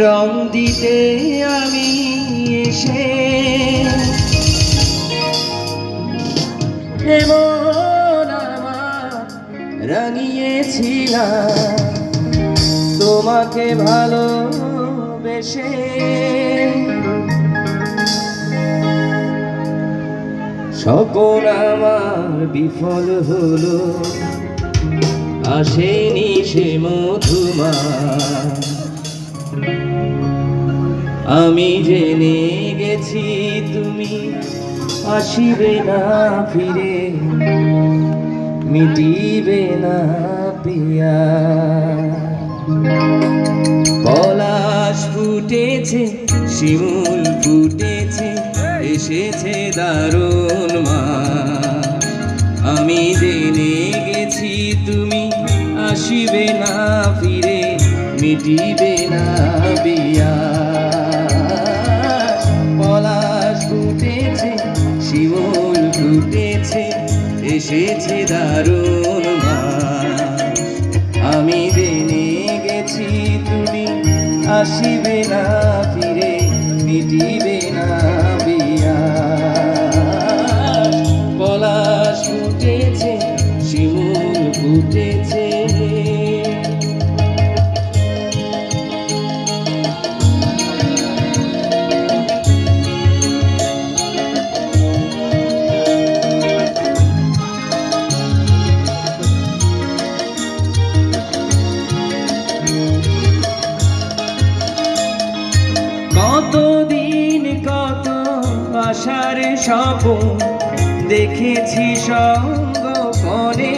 রং দিতে আমি এসে এমন আমার রাঙিয়েছিলাম তোমাকে ভালোবেসে। স্বপ্ন আমার বিফল হলো, আসেনি সে মধুমাস। আমি জেনে গেছি তুমি আসিবে না ফিরে, মিটিবে না পিয়াস। পলাশ ফুটেছে, শিমুল ফুটেছে, এসেছে দারুণ মাস। আমি জেনে গেছি তুমি আসিবে না ফিরে, মিটিবে না পিয়াস। পলাশ ফুটেছে, শিমুল ফুটেছে, এসেছে দারুণ মাস। আমি জেনে গেছি তুমি আসিবে না ফিরে, মিটিবে না পিয়াস। পলাশ ফুটেছে, শিমুল ফুটেছে। কতদিন কত আশার স্বপ্ন দেখেছি সঙ্গোপনে,